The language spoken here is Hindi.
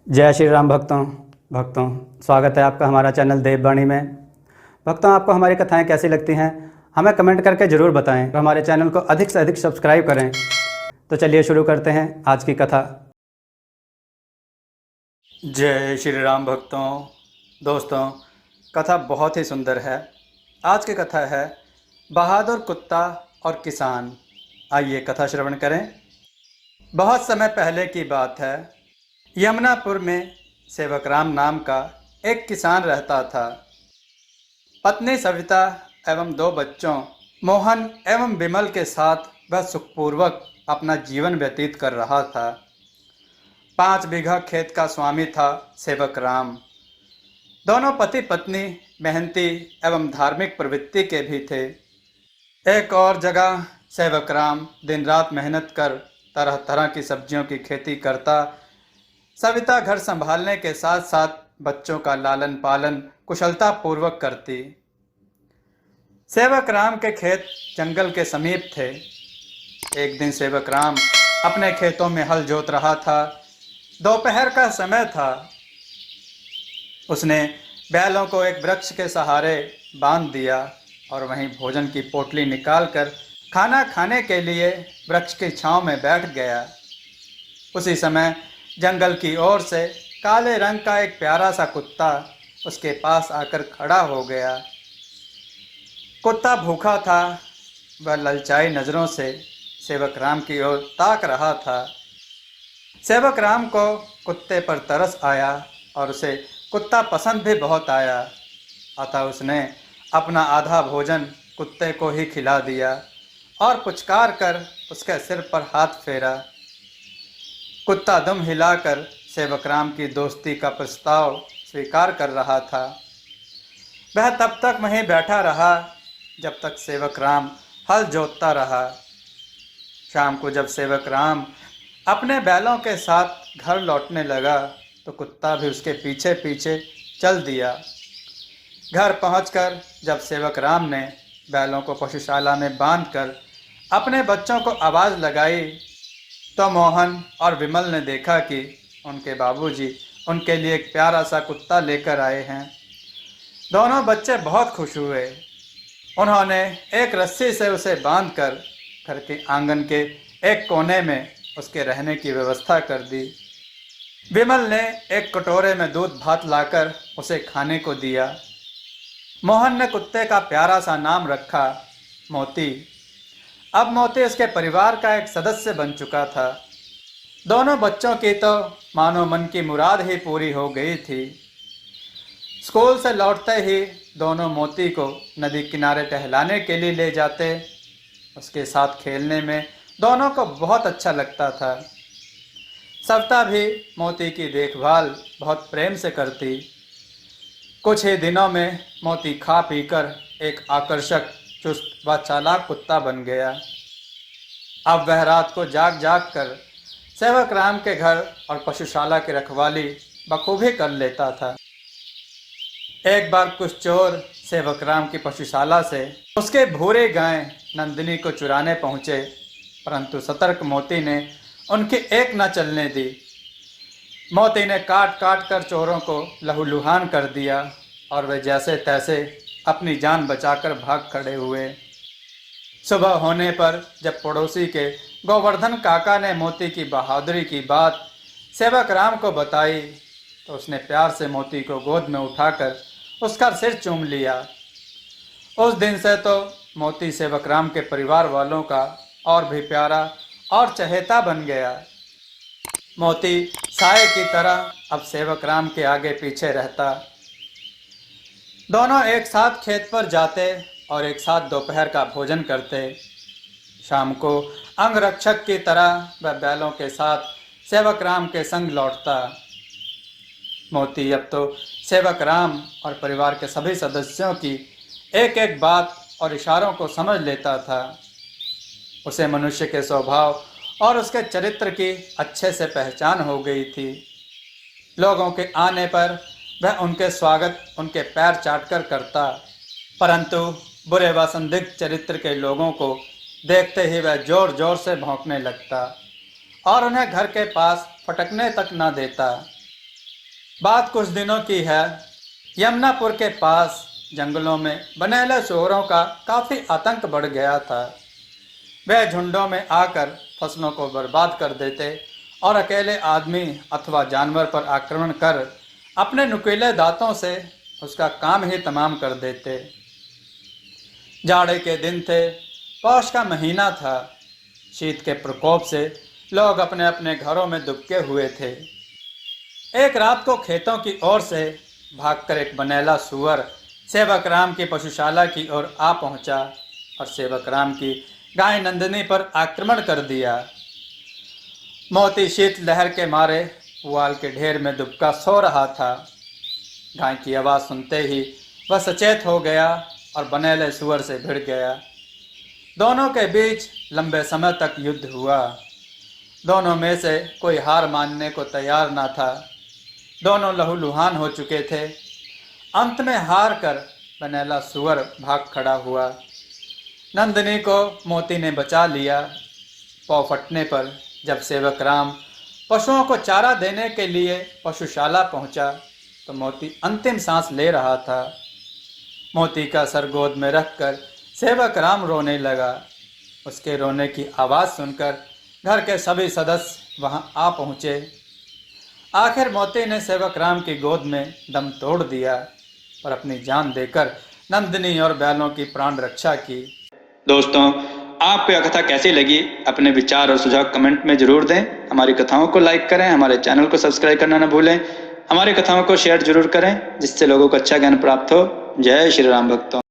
जय श्री राम भक्तों स्वागत है आपका हमारा चैनल देववाणी में। भक्तों, आपको हमारी कथाएं कैसी लगती हैं हमें कमेंट करके ज़रूर बताएं और हमारे चैनल को अधिक से अधिक सब्सक्राइब करें। तो चलिए शुरू करते हैं आज की कथा। जय श्री राम दोस्तों, कथा बहुत ही सुंदर है। आज की कथा है बहादुर कुत्ता और किसान। आइए कथा श्रवण करें। बहुत समय पहले की बात है। यमुनापुर में सेवकराम नाम का एक किसान रहता था। पत्नी सविता एवं 2 बच्चों मोहन एवं विमल के साथ वह सुखपूर्वक अपना जीवन व्यतीत कर रहा था। 5 बीघा खेत का स्वामी था सेवकराम। दोनों पति पत्नी मेहनती एवं धार्मिक प्रवृत्ति के भी थे। एक और जगह सेवकराम दिन रात मेहनत कर तरह तरह की सब्जियों की खेती करता। सविता घर संभालने के साथ साथ बच्चों का लालन पालन कुशलता पूर्वक करती। सेवकराम के खेत जंगल के समीप थे। एक दिन सेवकराम अपने खेतों में हल जोत रहा था। दोपहर का समय था। उसने बैलों को एक वृक्ष के सहारे बांध दिया और वहीं भोजन की पोटली निकालकर खाना खाने के लिए वृक्ष की छांव में बैठ गया। उसी समय जंगल की ओर से काले रंग का एक प्यारा सा कुत्ता उसके पास आकर खड़ा हो गया। कुत्ता भूखा था। वह ललचाई नज़रों से सेवकराम की ओर ताक रहा था। सेवकराम को कुत्ते पर तरस आया और उसे कुत्ता पसंद भी बहुत आया। अतः उसने अपना आधा भोजन कुत्ते को ही खिला दिया और पुचकार कर उसके सिर पर हाथ फेरा। कुत्ता दुम हिलाकर सेवकराम की दोस्ती का प्रस्ताव स्वीकार कर रहा था। वह तब तक वहीं बैठा रहा जब तक सेवकराम हल जोतता रहा। शाम को जब सेवकराम अपने बैलों के साथ घर लौटने लगा तो कुत्ता भी उसके पीछे पीछे चल दिया। घर पहुंचकर जब सेवकराम ने बैलों को पशुशाला में बांधकर अपने बच्चों को आवाज़ लगाई तो मोहन और विमल ने देखा कि उनके बाबूजी उनके लिए एक प्यारा सा कुत्ता लेकर आए हैं। दोनों बच्चे बहुत खुश हुए। उन्होंने एक रस्सी से उसे बांधकर घर के आंगन के एक कोने में उसके रहने की व्यवस्था कर दी। विमल ने एक कटोरे में दूध भात लाकर उसे खाने को दिया। मोहन ने कुत्ते का प्यारा सा नाम रखा मोती। अब मोती उसके परिवार का एक सदस्य बन चुका था। दोनों बच्चों की तो मानो मन की मुराद ही पूरी हो गई थी। स्कूल से लौटते ही दोनों मोती को नदी किनारे टहलाने के लिए ले जाते। उसके साथ खेलने में दोनों को बहुत अच्छा लगता था। सविता भी मोती की देखभाल बहुत प्रेम से करती। कुछ ही दिनों में मोती खा पीकर एक आकर्षक चुस्त व चालाक कुत्ता बन गया। अब वह रात को जाग जाग कर सेवकराम के घर और पशुशाला की रखवाली बखूबी कर लेता था। एक बार कुछ चोर सेवकराम की पशुशाला से उसके भूरे गाय नंदिनी को चुराने पहुंचे, परंतु सतर्क मोती ने उनकी एक न चलने दी। मोती ने काट काट कर चोरों को लहूलुहान कर दिया और वे जैसे तैसे अपनी जान बचाकर भाग खड़े हुए। सुबह होने पर जब पड़ोसी के गोवर्धन काका ने मोती की बहादुरी की बात सेवकराम को बताई तो उसने प्यार से मोती को गोद में उठाकर उसका सिर चूम लिया। उस दिन से तो मोती सेवकराम के परिवार वालों का और भी प्यारा और चहेता बन गया। मोती साए की तरह अब सेवकराम के आगे पीछे रहता। दोनों एक साथ खेत पर जाते और एक साथ दोपहर का भोजन करते। शाम को अंगरक्षक की तरह वह बैलों के साथ सेवकराम के संग लौटता। मोती अब तो सेवकराम और परिवार के सभी सदस्यों की एक एक बात और इशारों को समझ लेता था। उसे मनुष्य के स्वभाव और उसके चरित्र की अच्छे से पहचान हो गई थी। लोगों के आने पर वह उनके स्वागत उनके पैर चाटकर करता, परंतु बुरे व संदिग्ध चरित्र के लोगों को देखते ही वह जोर जोर से भौंकने लगता और उन्हें घर के पास फटकने तक न देता। बात कुछ दिनों की है। यमुनापुर के पास जंगलों में बनेले सूअरों का काफ़ी आतंक बढ़ गया था। वह झुंडों में आकर फसलों को बर्बाद कर देते और अकेले आदमी अथवा जानवर पर आक्रमण कर अपने नुकीले दांतों से उसका काम ही तमाम कर देते। जाड़े के दिन थे, पौष का महीना था। शीत के प्रकोप से लोग अपने अपने घरों में दुबके हुए थे। एक रात को खेतों की ओर से भागकर एक बनेला सूअर सेवक राम की पशुशाला की ओर आ पहुंचा और सेवक राम की गाय नंदिनी पर आक्रमण कर दिया। मोती शीत लहर के मारे पुआल के ढेर में दुबका सो रहा था। गाय की आवाज़ सुनते ही वह सचेत हो गया और बनेले सूअर से भिड़ गया। दोनों के बीच लंबे समय तक युद्ध हुआ। दोनों में से कोई हार मानने को तैयार ना था। दोनों लहूलुहान हो चुके थे। अंत में हार कर बनेला सूअर भाग खड़ा हुआ। नंदिनी को मोती ने बचा लिया। पाँव फटने पर जब सेवक राम पशुओं को चारा देने के लिए पशुशाला पहुंचा तो मोती अंतिम सांस ले रहा था। मोती का सर गोद में रखकर सेवक राम रोने लगा। उसके रोने की आवाज़ सुनकर घर के सभी सदस्य वहां आ पहुंचे। आखिर मोती ने सेवक राम की गोद में दम तोड़ दिया और अपनी जान देकर नंदिनी और बैलों की प्राण रक्षा की। दोस्तों, आपको यह कथा कैसी लगी? अपने विचार और सुझाव कमेंट में जरूर दें। हमारी कथाओं को लाइक करें, हमारे चैनल को सब्सक्राइब करना न भूलें। हमारी कथाओं को शेयर जरूर करें जिससे लोगों को अच्छा ज्ञान प्राप्त हो। जय श्री राम भक्तों।